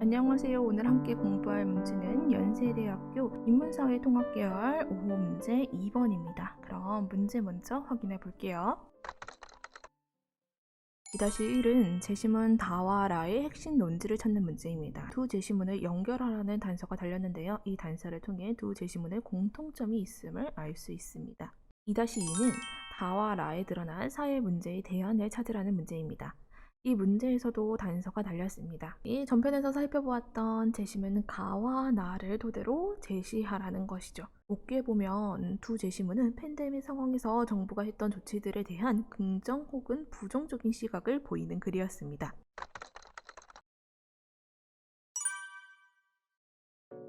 안녕하세요. 오늘 함께 공부할 문제는 연세대학교 인문사회통합계열 5호 문제 2번입니다. 그럼 문제 먼저 확인해 볼게요. 2-1은 제시문 다와 라의 핵심 논지를 찾는 문제입니다. 두 제시문을 연결하라는 단서가 달렸는데요. 이 단서를 통해 두 제시문의 공통점이 있음을 알 수 있습니다. 2-2는 다와 라에 드러난 사회 문제의 대안을 찾으라는 문제입니다. 이 문제에서도 단서가 달렸습니다. 이 전편에서 살펴보았던 제시문 가와 나를 토대로 제시하라는 것이죠. 복기에 보면 두 제시문은 팬데믹 상황에서 정부가 했던 조치들에 대한 긍정 혹은 부정적인 시각을 보이는 글이었습니다.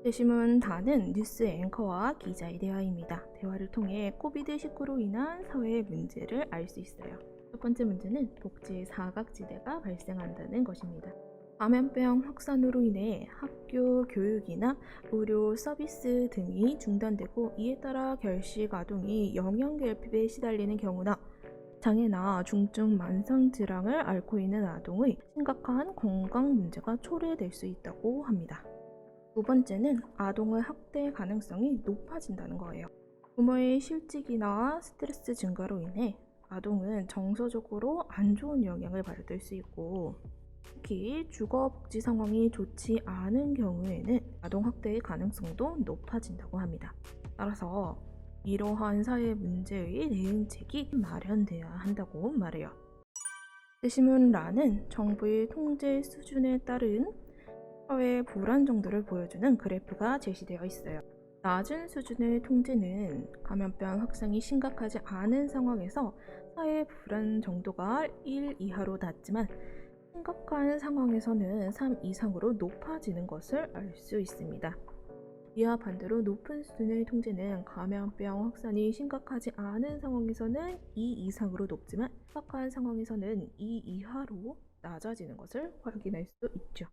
제시문 다는 뉴스 앵커와 기자의 대화입니다. 대화를 통해 코비드19로 인한 사회의 문제를 알 수 있어요. 첫 번째 문제는 복지의 사각지대가 발생한다는 것입니다. 감염병 확산으로 인해 학교 교육이나 의료 서비스 등이 중단되고 이에 따라 결식 아동이 영양결핍에 시달리는 경우나 장애나 중증 만성 질환을 앓고 있는 아동의 심각한 건강 문제가 초래될 수 있다고 합니다. 두 번째는 아동의 학대 가능성이 높아진다는 거예요. 부모의 실직이나 스트레스 증가로 인해 아동은 정서적으로 안 좋은 영향을 받을 수 있고, 특히 주거 복지 상황이 좋지 않은 경우에는 아동 학대의 가능성도 높아진다고 합니다. 따라서 이러한 사회 문제의 대응책이 마련돼야 한다고 말해요. 제시문란은 정부의 통제 수준에 따른 사회 불안 정도를 보여주는 그래프가 제시되어 있어요. 낮은 수준의 통제는 감염병 확산이 심각하지 않은 상황에서 사회 불안 정도가 1 이하로 낮지만 심각한 상황에서는 3 이상으로 높아지는 것을 알 수 있습니다. 이와 반대로 높은 수준의 통제는 감염병 확산이 심각하지 않은 상황에서는 2 이상으로 높지만 심각한 상황에서는 2 이하로 낮아지는 것을 확인할 수 있죠.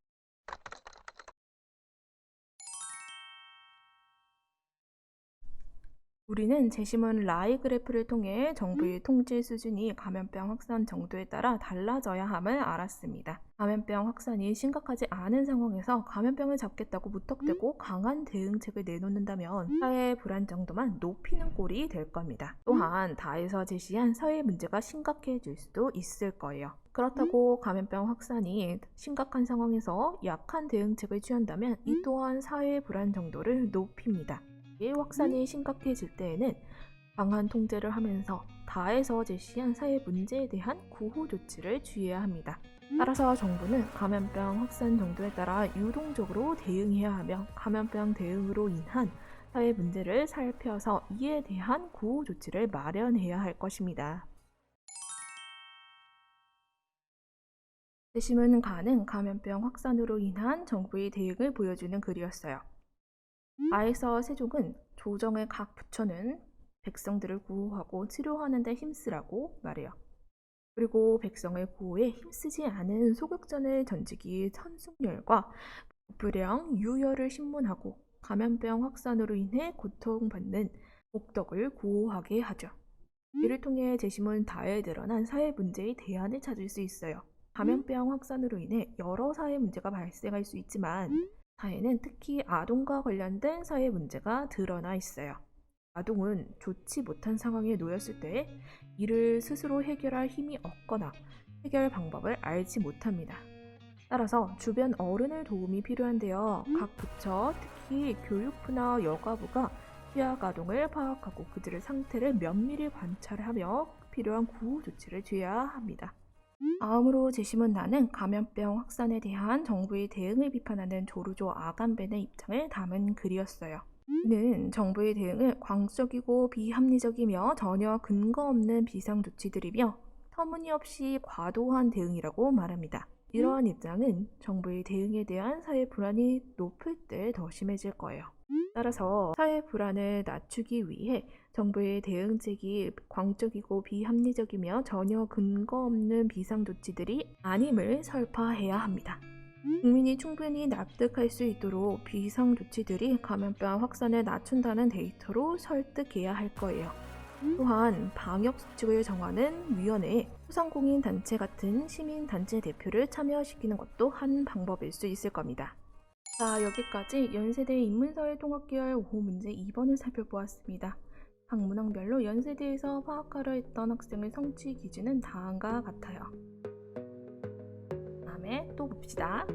우리는 제시문 라이 그래프를 통해 정부의 통제 수준이 감염병 확산 정도에 따라 달라져야 함을 알았습니다. 감염병 확산이 심각하지 않은 상황에서 감염병을 잡겠다고 무턱대고 강한 대응책을 내놓는다면 사회 불안 정도만 높이는 꼴이 될 겁니다. 또한 다에서 제시한 사회 문제가 심각해질 수도 있을 거예요. 그렇다고 감염병 확산이 심각한 상황에서 약한 대응책을 취한다면 이 또한 사회 불안 정도를 높입니다. 확산이 심각해질 때에는 강한 통제를 하면서 다에서 제시한 사회 문제에 대한 구호 조치를 취해야 합니다. 따라서 정부는 감염병 확산 정도에 따라 유동적으로 대응해야 하며 감염병 대응으로 인한 사회 문제를 살펴서 이에 대한 구호 조치를 마련해야 할 것입니다. 제시문 가는 감염병 확산으로 인한 정부의 대응을 보여주는 글이었어요. 아에서 세종은 조정의 각 부처는 백성들을 구호하고 치료하는 데 힘쓰라고 말해요. 그리고 백성의 구호에 힘쓰지 않은 소극전을 던지기 천승열과 불량, 유혈을 신문하고 감염병 확산으로 인해 고통받는 목덕을 구호하게 하죠. 이를 통해 제시문 다에 드러난 사회 문제의 대안을 찾을 수 있어요. 감염병 확산으로 인해 여러 사회 문제가 발생할 수 있지만 사회는 특히 아동과 관련된 사회 문제가 드러나 있어요. 아동은 좋지 못한 상황에 놓였을 때 이를 스스로 해결할 힘이 없거나 해결 방법을 알지 못합니다. 따라서 주변 어른의 도움이 필요한데요. 각 부처, 특히 교육부나 여가부가 취약 아동을 파악하고 그들의 상태를 면밀히 관찰하며 필요한 구호 조치를 취해야 합니다. 다음으로 제시문 나는 감염병 확산에 대한 정부의 대응을 비판하는 조르조 아간벤의 입장을 담은 글이었어요. 그는 정부의 대응을 광적이고 비합리적이며 전혀 근거 없는 비상조치들이며 터무니없이 과도한 대응이라고 말합니다. 이러한 입장은 정부의 대응에 대한 사회 불안이 높을 때 더 심해질 거예요. 따라서 사회 불안을 낮추기 위해 정부의 대응책이 광적이고 비합리적이며 전혀 근거 없는 비상조치들이 아님을 설파해야 합니다. 국민이 충분히 납득할 수 있도록 비상조치들이 감염병 확산을 낮춘다는 데이터로 설득해야 할 거예요. 또한 방역수칙을 정하는 위원회에 소상공인단체 같은 시민단체 대표를 참여시키는 것도 한 방법일 수 있을 겁니다. 자, 여기까지 연세대 인문사회 통합계열 5호 문제 2번을 살펴보았습니다. 각 문항별로 연세대에서 화학하려 했던 학생의 성취 기준은 다음과 같아요. 다음에 또 봅시다.